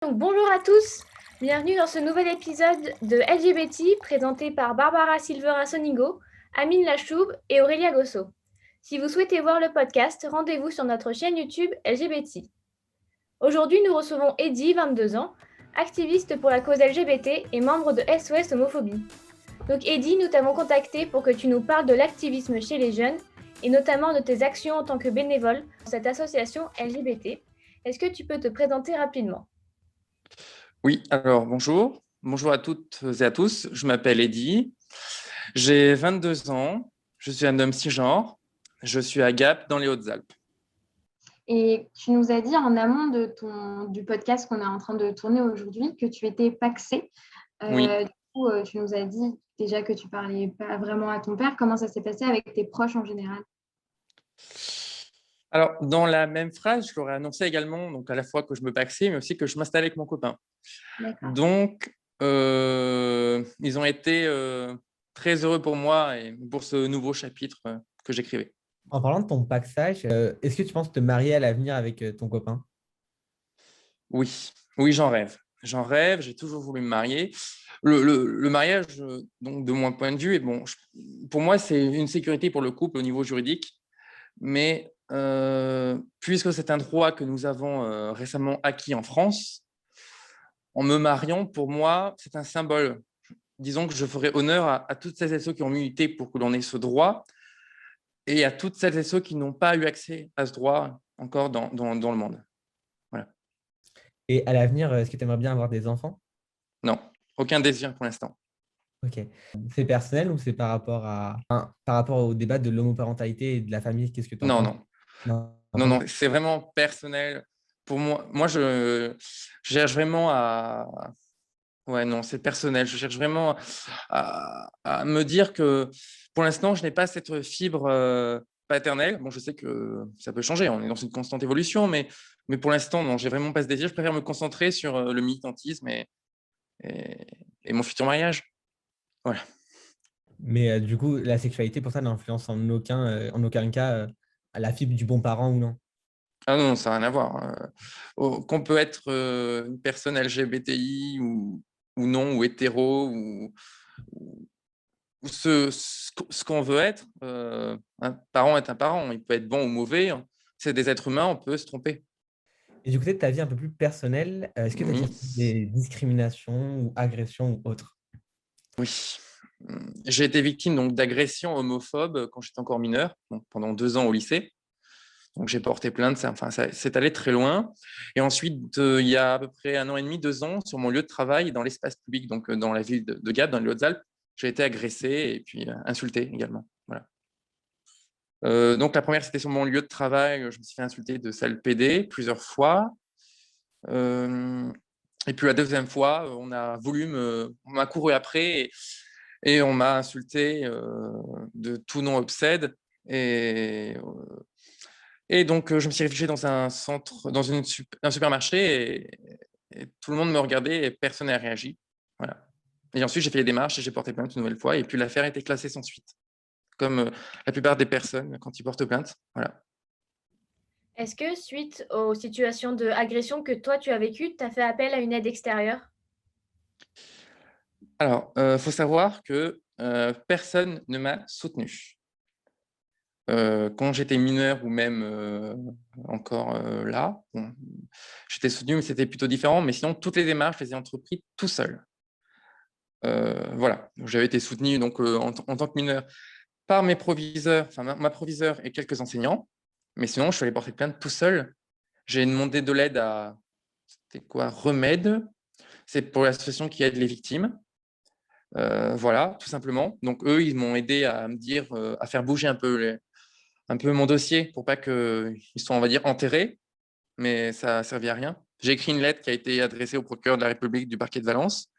Donc, bonjour à tous, bienvenue dans ce nouvel épisode de LGBT présenté par Barbara Silvera Sonigo, Amine Lachoub et Aurélia Gosso. Si vous souhaitez voir le podcast, rendez-vous sur notre chaîne YouTube LGBT. Aujourd'hui, nous recevons Eddie, 22 ans, activiste pour la cause LGBT et membre de SOS Homophobie. Donc Eddie, nous t'avons contacté pour que tu nous parles de l'activisme chez les jeunes et notamment de tes actions en tant que bénévole pour cette association LGBT. Est-ce que tu peux te présenter rapidement ? Oui, alors bonjour. Bonjour à toutes et à tous. Je m'appelle Eddy. J'ai 22 ans. Je suis un homme cisgenre. Je suis à Gap dans les Hautes-Alpes. Et tu nous as dit en amont du podcast qu'on est en train de tourner aujourd'hui que tu étais pacsé. Oui. Du coup, tu nous as dit déjà que tu ne parlais pas vraiment à ton père. Comment ça s'est passé avec tes proches en général ? Alors, dans la même phrase, je l'aurais annoncé également, donc à la fois que je me pacsais, mais aussi que je m'installais avec mon copain. D'accord. Donc, ils ont été très heureux pour moi et pour ce nouveau chapitre que j'écrivais. En parlant de ton paxage, est-ce que tu penses te marier à l'avenir avec ton copain ? Oui, oui, j'en rêve. J'en rêve, j'ai toujours voulu me marier. Le mariage, donc de mon point de vue, pour moi, c'est une sécurité pour le couple au niveau juridique, mais puisque c'est un droit que nous avons récemment acquis en France, en me mariant, pour moi, c'est un symbole. Disons que je ferai honneur à toutes celles et ceux qui ont milité pour que l'on ait ce droit et à toutes celles et ceux qui n'ont pas eu accès à ce droit encore dans le monde. Voilà. Et à l'avenir, est-ce que tu aimerais bien avoir des enfants ? Non, aucun désir pour l'instant. Ok. C'est personnel ou c'est par rapport au débat de l'homoparentalité et de la famille ? Qu'est-ce que tu en penses ? Non, c'est vraiment personnel. Pour moi, je cherche vraiment à... Ouais, non, c'est personnel. Je cherche vraiment à me dire que pour l'instant, je n'ai pas cette fibre paternelle. Bon, je sais que ça peut changer, on est dans une constante évolution, mais pour l'instant, non, j'ai vraiment pas ce désir. Je préfère me concentrer sur le militantisme et mon futur mariage. Voilà. Mais du coup, la sexualité, pour ça, n'influence en aucun cas la fibre du bon parent ou non ? Ah non, ça n'a rien à voir. Qu'on peut être une personne LGBTI ou non, ou hétéro, ou ce qu'on veut être. Un parent est un parent, il peut être bon ou mauvais. C'est des êtres humains, on peut se tromper. Et du côté de ta vie un peu plus personnelle, est-ce que tu as Oui. déjà subi des discriminations ou agressions ou autres ? Oui. J'ai été victime donc d'agressions homophobes quand j'étais encore mineur, donc pendant 2 ans au lycée. Donc j'ai porté plainte, ça c'est allé très loin. Et ensuite, il y a à peu près 1 an et demi, 2 ans, sur mon lieu de travail, dans l'espace public, donc dans la ville de Gap, dans les Hautes-Alpes, j'ai été agressé et puis insulté également. Voilà. Donc la première, c'était sur mon lieu de travail, je me suis fait insulter de sale PD plusieurs fois. Et puis la deuxième fois, on m'a couru après et on m'a insulté de tout nom obscède. Et donc, je me suis réfugié dans un centre, dans un supermarché et tout le monde me regardait et personne n'a réagi. Voilà. Et ensuite, j'ai fait les démarches et j'ai porté plainte une nouvelle fois. Et puis, l'affaire a été classée sans suite, comme la plupart des personnes quand ils portent plainte. Voilà. Est-ce que, suite aux situations d'agression que toi tu as vécues, tu as fait appel à une aide extérieure ? Alors, faut savoir que personne ne m'a soutenu. Quand j'étais mineur ou même encore là, bon, j'étais soutenu, mais c'était plutôt différent. Mais sinon, toutes les démarches, je les ai entreprises tout seul. Voilà, j'avais été soutenu donc, en tant que mineur par mes proviseurs, enfin ma proviseure et quelques enseignants. Mais sinon, je suis allé porter plainte tout seul. J'ai demandé de l'aide à, c'était quoi, Remède. C'est pour l'association qui aide les victimes. Voilà, tout simplement. Donc, eux, ils m'ont aidé à me dire, à faire bouger un peu mon dossier pour pas qu'ils soient, on va dire, enterrés. Mais ça n'a servi à rien. J'ai écrit une lettre qui a été adressée au procureur de la République du parquet de Valence.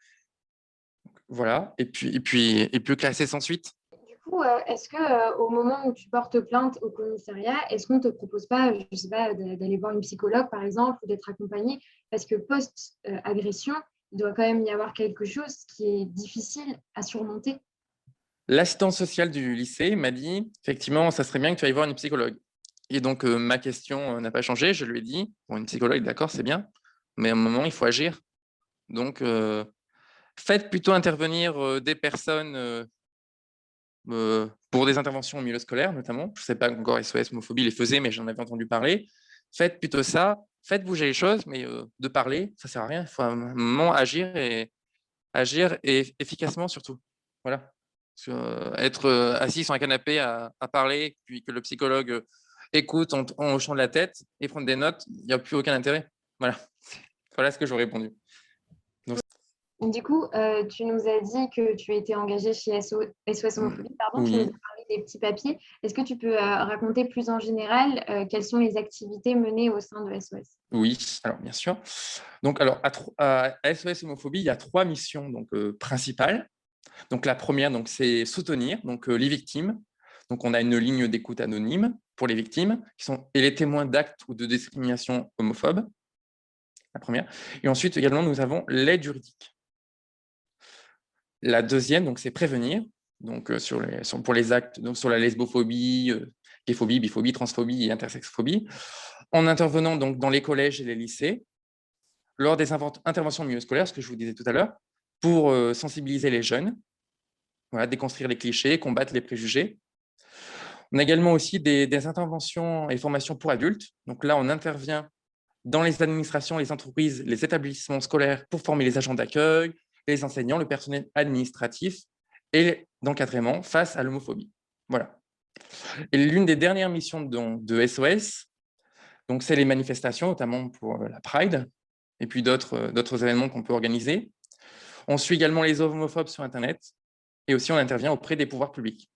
Voilà, et puis classée sans suite. Du coup, est-ce que au moment où tu portes plainte au commissariat, est-ce qu'on ne te propose pas, je sais pas, d'aller voir une psychologue, par exemple, ou d'être accompagné ? Parce que post-agression, il doit quand même y avoir quelque chose qui est difficile à surmonter. L'assistante sociale du lycée m'a dit, effectivement, ça serait bien que tu ailles voir une psychologue. Et donc, ma question n'a pas changé. Je lui ai dit, bon, une psychologue, d'accord, c'est bien. mais à un moment, il faut agir. Donc, faites plutôt intervenir des personnes pour des interventions au milieu scolaire, notamment. Je ne sais pas encore SOS Homophobie les faisait, mais j'en avais entendu parler. Faites plutôt ça, faites bouger les choses, mais de parler, ça ne sert à rien. Il faut à un moment agir et efficacement surtout. Voilà. Être assis sur un canapé à parler, puis que le psychologue écoute en hochant de la tête et prendre des notes, il n'y a plus aucun intérêt. Voilà. Voilà ce que j'aurais répondu. Du coup, tu nous as dit que tu étais engagé chez SOS Homophobie, pardon. Tu nous as Oui. parlé des petits papiers. Est-ce que tu peux raconter plus en général quelles sont les activités menées au sein de SOS? Oui, alors bien sûr. Donc, alors, à SOS Homophobie, il y a 3 missions donc, principales. Donc, la première, donc, c'est soutenir donc, les victimes. Donc, on a une ligne d'écoute anonyme pour les victimes et les témoins d'actes ou de discrimination homophobe. La première. Et ensuite, également, nous avons l'aide juridique. La deuxième, donc, c'est prévenir. Donc, pour les actes, donc, sur la lesbophobie, gayphobie, biphobie, transphobie et intersexphobie, en intervenant donc, dans les collèges et les lycées, lors des interventions au milieu scolaire, ce que je vous disais tout à l'heure, pour sensibiliser les jeunes, voilà, déconstruire les clichés, combattre les préjugés. On a également aussi des interventions et formations pour adultes. Donc là, on intervient dans les administrations, les entreprises, les établissements scolaires pour former les agents d'accueil, les enseignants, le personnel administratif et d'encadrement face à l'homophobie. Voilà. Et l'une des dernières missions de SOS, donc c'est les manifestations, notamment pour la Pride, et puis d'autres événements qu'on peut organiser. On suit également les homophobes sur Internet, et aussi on intervient auprès des pouvoirs publics.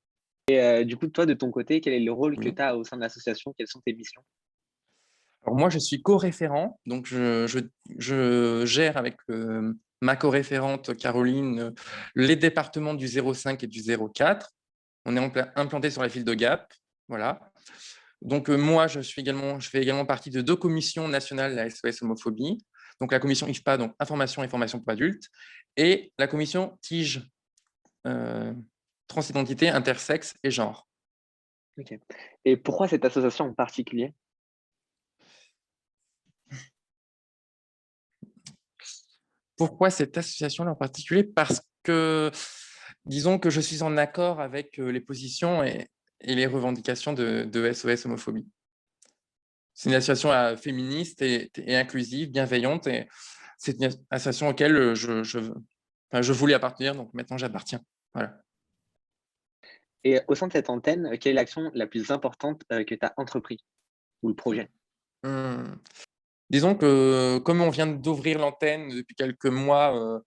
Du coup, toi, de ton côté, quel est le rôle que Oui. tu as au sein de l'association? Quelles sont tes missions? Alors moi, je suis co-référent, donc je gère avec ma co-référente Caroline les départements du 05 et du 04. On est implanté sur la ville de Gap, voilà. Donc moi, je fais également partie de 2 commissions nationales de la SOS Homophobie. Donc la commission IFPA, donc information et formation pour adultes, et la commission TIGE, transidentité, intersexe et genre. Ok. Et pourquoi cette association en particulier? Pourquoi cette association en particulier? Parce que, disons que je suis en accord avec les positions et les revendications de SOS Homophobie. C'est une association féministe et inclusive, bienveillante, et c'est une association auquel je voulais appartenir, donc maintenant j'appartiens. Voilà. Et au sein de cette antenne, quelle est l'action la plus importante que tu as entrepris ou le projet? Disons que comme on vient d'ouvrir l'antenne depuis quelques mois,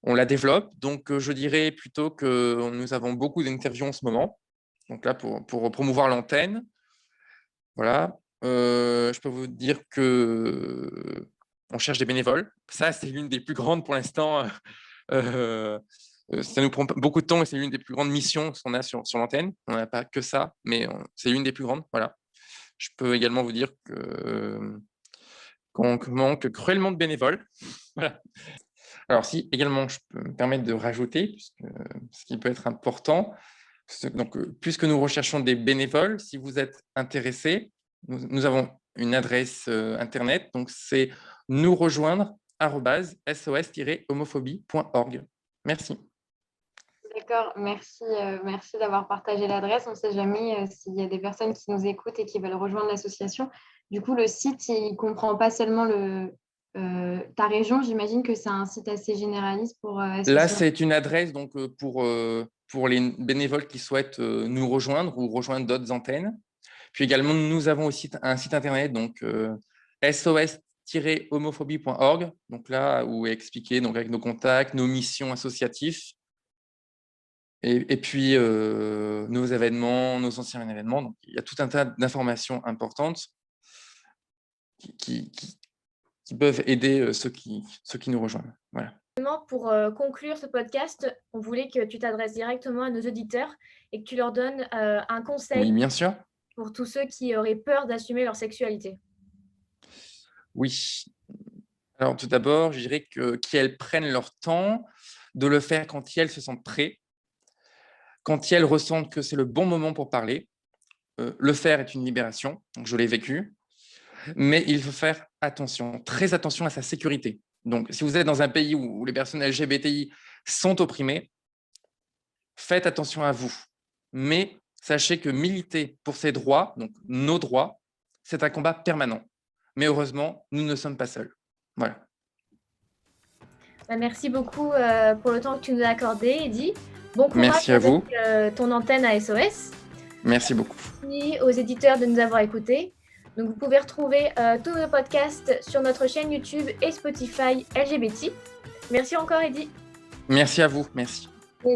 on la développe. Donc, je dirais plutôt que nous avons beaucoup d'interviews en ce moment. Donc là, pour promouvoir l'antenne. Voilà. Je peux vous dire que on cherche des bénévoles. Ça, c'est l'une des plus grandes pour l'instant. Ça nous prend beaucoup de temps et c'est l'une des plus grandes missions qu'on a sur l'antenne. On n'a pas que ça, mais c'est l'une des plus grandes. Voilà. Je peux également vous dire qu'on manque cruellement de bénévoles. Voilà. Alors, si également, je peux me permettre de rajouter, ce qui peut être important, donc, puisque nous recherchons des bénévoles, si vous êtes intéressés, nous avons une adresse internet, donc c'est nous rejoindre@sos-homophobie.org. Merci. D'accord, merci, merci d'avoir partagé l'adresse. On ne sait jamais s'il y a des personnes qui nous écoutent et qui veulent rejoindre l'association. Du coup, le site, il ne comprend pas seulement ta région. J'imagine que c'est un site assez généraliste pour Là, c'est une adresse donc, pour les bénévoles qui souhaitent nous rejoindre ou rejoindre d'autres antennes. Puis également, nous avons aussi un site internet, donc sos-homophobie.org, donc là où est expliqué donc, avec nos contacts, nos missions associatives, et puis nos événements, nos anciens événements. Donc, il y a tout un tas d'informations importantes qui peuvent aider ceux qui nous rejoignent. Voilà. Pour conclure ce podcast, on voulait que tu t'adresses directement à nos auditeurs et que tu leur donnes un conseil. Oui, bien sûr. Pour tous ceux qui auraient peur d'assumer leur sexualité. Oui. Alors, tout d'abord, je dirais qu'elles prennent leur temps de le faire quand elles se sentent prêtes, quand elles ressentent que c'est le bon moment pour parler. Le faire est une libération, donc je l'ai vécu. mais il faut faire attention, très attention à sa sécurité. Donc, si vous êtes dans un pays où les personnes LGBTI sont opprimées, faites attention à vous. Mais sachez que militer pour ces droits, donc nos droits, c'est un combat permanent. Mais heureusement, nous ne sommes pas seuls. Voilà. Merci beaucoup pour le temps que tu nous as accordé, Eddy. Bon courage Merci à avec vous. Ton antenne à SOS. Merci beaucoup. Merci aux éditeurs de nous avoir écoutés. Donc, vous pouvez retrouver tous nos podcasts sur notre chaîne YouTube et Spotify LGBT. Merci encore, Eddy. Merci à vous. Merci. Et